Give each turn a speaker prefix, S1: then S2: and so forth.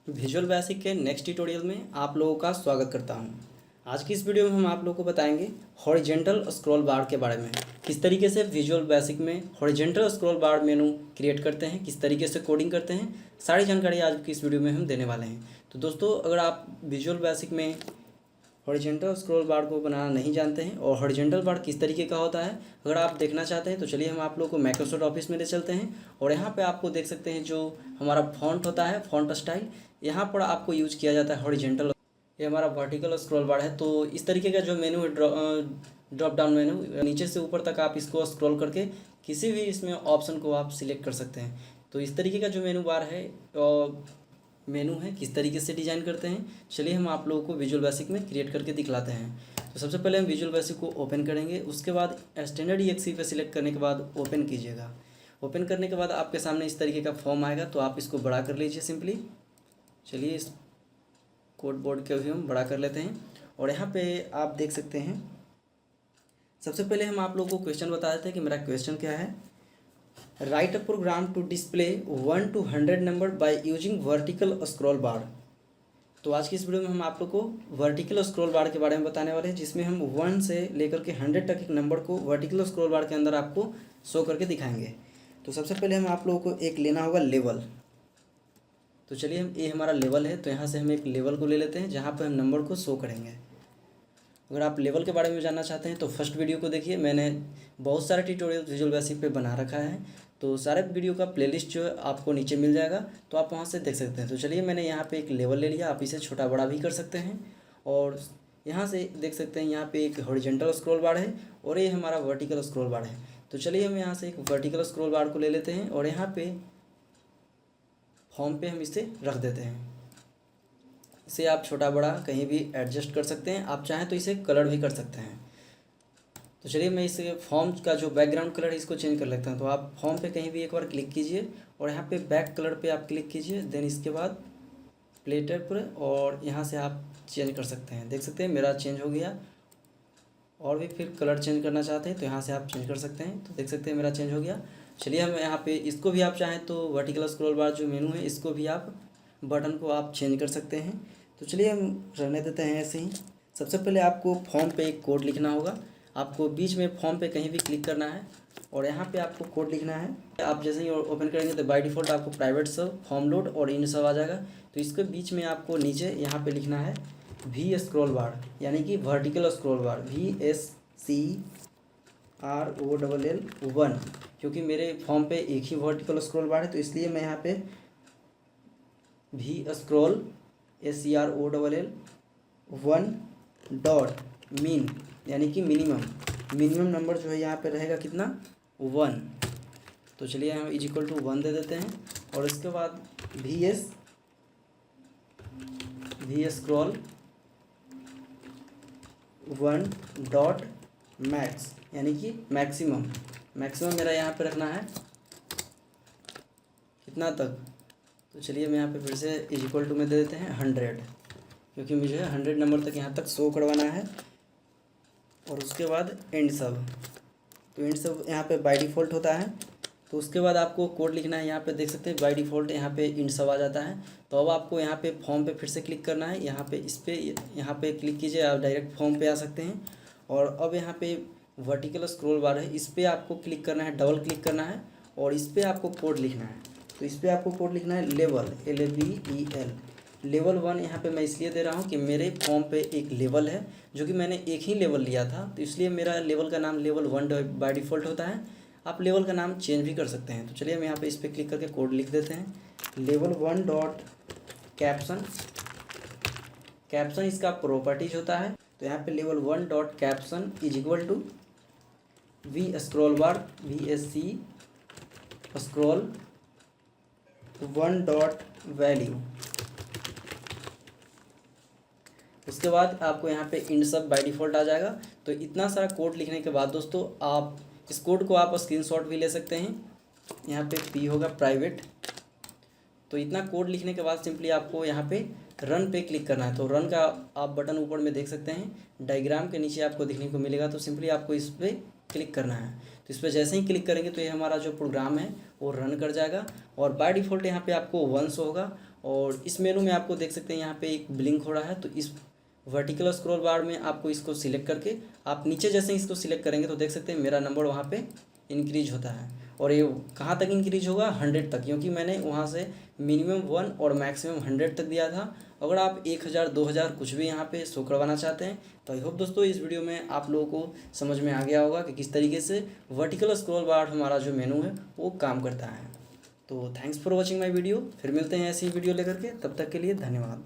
S1: Visual basic के next tutorial में आप लोगों का स्वागत करता हूं। आज की इस वीडियो में हम आप लोगों को बताएंगे हॉरिजेंटल स्क्रॉल बार के बारे में। किस तरीके से विजुअल बेसिक में हॉरिजेंटल स्क्रॉल बार मेनू क्रिएट करते हैं, किस तरीके से कोडिंग करते हैं, सारी जानकारी आज की इस वीडियो में हम देने वाले हैं। तो दोस्तों, अगर आप विजुअल बेसिक में हॉरिजेंटल स्क्रॉल बार को बनाना नहीं जानते हैं और हॉरिजेंटल बार किस तरीके का होता है अगर आप देखना चाहते हैं, तो चलिए हम आप लोग को माइक्रोसॉफ्ट ऑफिस में ले चलते हैं। और यहाँ पे आपको देख सकते हैं जो हमारा फॉन्ट होता है, फॉन्ट स्टाइल, यहाँ पर आपको यूज किया जाता है हॉरिजेंटल। ये हमारा वर्टिकल स्क्रॉल बार है। तो इस तरीके का जो मेनू है, ड्रॉप डाउन मेनू, नीचे से ऊपर तक आप इसको स्क्रॉल करके किसी भी इसमें ऑप्शन को आप सिलेक्ट कर सकते हैं। तो इस तरीके का जो मेनू बार है, मेनू है, किस तरीके से डिज़ाइन करते हैं, चलिए हम आप लोगों को विजुअल बेसिक में क्रिएट करके दिखलाते हैं। तो सबसे पहले हम विजुअल बेसिक को ओपन करेंगे, उसके बाद स्टैंडर्ड EXE पे सिलेक्ट करने के बाद ओपन कीजिएगा। ओपन करने के बाद आपके सामने इस तरीके का फॉर्म आएगा, तो आप इसको बड़ा कर लीजिए सिंपली। चलिए इस कोड बोर्ड के भी हम बड़ा कर लेते हैं। और यहाँ पे आप देख सकते हैं, सबसे पहले हम आप लोगों को क्वेश्चन बता देते हैं कि मेरा क्वेश्चन क्या है। Write a program to display 1 to 100 number by using vertical scroll bar. तो आज की इस वीडियो में हम आप लोग को वर्टिकल स्क्रॉल बार के बारे में बताने वाले हैं, जिसमें हम 1 से लेकर के 100 तक एक नंबर को वर्टिकल स्क्रॉल बार के अंदर आपको शो करके दिखाएंगे। तो सबसे पहले हम आप लोगों को एक लेना होगा लेवल। तो चलिए हम, ये हमारा लेवल है, तो यहाँ से हम एक लेवल को ले लेते हैं जहाँ पर हम नंबर को शो करेंगे। अगर आप लेवल के बारे में जानना चाहते हैं तो फर्स्ट वीडियो को देखिए, मैंने बहुत सारे ट्यूटोरियल विजुअल बेसिक पे बना रखा है। तो सारे वीडियो का प्लेलिस्ट जो है आपको नीचे मिल जाएगा, तो आप वहाँ से देख सकते हैं। तो चलिए मैंने यहाँ पे एक लेवल ले लिया, आप इसे छोटा बड़ा भी कर सकते हैं। और यहाँ से देख सकते हैं, यहाँ पे एक हॉरिजेंटल स्क्रॉल बार है और ये हमारा वर्टिकल स्क्रॉल बार है। तो चलिए हम यहाँ से एक वर्टिकल स्क्रॉल बार को ले लेते हैं और यहाँ पे फॉर्म पे हम इसे रख देते हैं। इसे आप छोटा बड़ा कहीं भी एडजस्ट कर सकते हैं, आप चाहें तो इसे कलर भी कर सकते हैं। तो चलिए मैं इस फॉर्म का जो बैकग्राउंड कलर है इसको चेंज कर लेता हूँ। तो आप फॉर्म पे कहीं भी एक बार क्लिक कीजिए और यहाँ पे बैक कलर पे आप क्लिक कीजिए, देन इसके बाद प्ले टैब पर, और यहाँ से आप चेंज कर सकते हैं। देख सकते हैं मेरा चेंज हो गया। और भी फिर कलर चेंज करना चाहते हैं तो यहाँ से आप चेंज कर सकते हैं। तो देख सकते हैं मेरा चेंज हो गया। चलिए हम यहाँ पे इसको भी आप चाहें तो वर्टिकल स्क्रॉल बार जो मेनू है इसको भी आप बटन को आप चेंज कर सकते हैं। तो चलिए हम रहने देते हैं ऐसे ही। सबसे पहले आपको फॉर्म पे एक कोड लिखना होगा। आपको बीच में फॉर्म पे कहीं भी क्लिक करना है और यहाँ पे आपको कोड लिखना है। आप जैसे ही ओपन करेंगे तो बाय डिफ़ॉल्ट आपको प्राइवेट सब, फॉर्म लोड और इन सब आ जाएगा। तो इसके बीच में आपको नीचे यहाँ पे लिखना है वी स्क्रॉल बार, यानी कि वर्टिकल स्क्रॉल बार, VSCROLL1। क्योंकि मेरे फॉर्म पे एक ही वर्टिकल स्क्रॉल बार है तो इसलिए मैं यहाँ पे SCROLL1 डॉट मीन, यानी कि मिनिमम नंबर जो है यहाँ पे रहेगा कितना, 1। तो चलिए हम =1 दे देते हैं। और इसके बाद V स्क्रॉल 1 डॉट मैक्स, यानी कि मैक्सिमम मेरा यहाँ पे रखना है कितना तक। तो चलिए मैं यहाँ पे फिर से =, में दे देते हैं 100, क्योंकि मुझे 100 नंबर तक यहाँ तक शो करवाना है। और उसके बाद एंड सब, तो एंड सब यहाँ पे बाय डिफ़ॉल्ट होता है। तो उसके बाद आपको कोड लिखना है। यहाँ पे देख सकते हैं बाय डिफ़ॉल्ट यहाँ पे इंड सब आ जाता है। तो अब आपको यहाँ पे फॉर्म पे फिर से क्लिक करना है। यहाँ पे इस पे यहाँ पे क्लिक कीजिए, आप डायरेक्ट फॉर्म पे आ सकते हैं। और अब यहाँ पे वर्टिकल स्क्रॉल बार है, इस पर आपको क्लिक करना है, डबल क्लिक करना है और इस पर आपको कोड लिखना है। तो इस पर आपको कोड लिखना है लेवल, LAVEL, लेवल 1। यहाँ पे मैं इसलिए दे रहा हूँ कि मेरे फॉर्म पे एक लेवल है, जो कि मैंने एक ही लेवल लिया था, तो इसलिए मेरा लेवल का नाम लेवल 1 बाय डिफ़ॉल्ट होता है। आप लेवल का नाम चेंज भी कर सकते हैं। तो चलिए हम यहाँ पे इस पर क्लिक करके कोड लिख देते हैं, लेवल 1 डॉट कैप्शन इसका प्रॉपर्टीज होता है। तो यहाँ पे level 1 dot caption =, V scroll बार, VSC स्क्रॉल 1 डॉट वैल्यू। उसके बाद आपको यहाँ पे इंड सब बाय डिफ़ॉल्ट आ जाएगा। तो इतना सारा कोड लिखने के बाद दोस्तों, आप इस कोड को आप स्क्रीनशॉट भी ले सकते हैं। यहाँ पे P होगा प्राइवेट। तो इतना कोड लिखने के बाद सिंपली आपको यहाँ पे रन पे क्लिक करना है। तो रन का आप बटन ऊपर में देख सकते हैं, डायग्राम के नीचे आपको दिखने को मिलेगा। तो सिंपली आपको इस पर क्लिक करना है। तो इस पर जैसे ही क्लिक करेंगे तो ये हमारा जो प्रोग्राम है वो रन कर जाएगा और बाय डिफ़ॉल्ट यहाँ पे आपको 1 शो होगा। और इस मेनू में आपको देख सकते हैं यहाँ पे एक ब्लिंक हो रहा है, तो इस वर्टिकल स्क्रॉल बार में आपको इसको सिलेक्ट करके आप नीचे जैसे इसको सिलेक्ट करेंगे तो देख सकते हैं मेरा नंबर वहाँ पे इंक्रीज होता है। और ये कहाँ तक इंक्रीज होगा, 100 तक, क्योंकि मैंने वहाँ से मिनिमम 1 और मैक्सिमम 100 तक दिया था। अगर आप 1000 2000 कुछ भी यहाँ पे शो करवाना चाहते हैं तो आई होप दोस्तों इस वीडियो में आप लोगों को समझ में आ गया होगा कि किस तरीके से वर्टिकल स्क्रॉल बार हमारा जो मेनू है वो काम करता है। तो thanks for watching my video, फिर मिलते हैं ऐसी वीडियो लेकर के, तब तक के लिए धन्यवाद।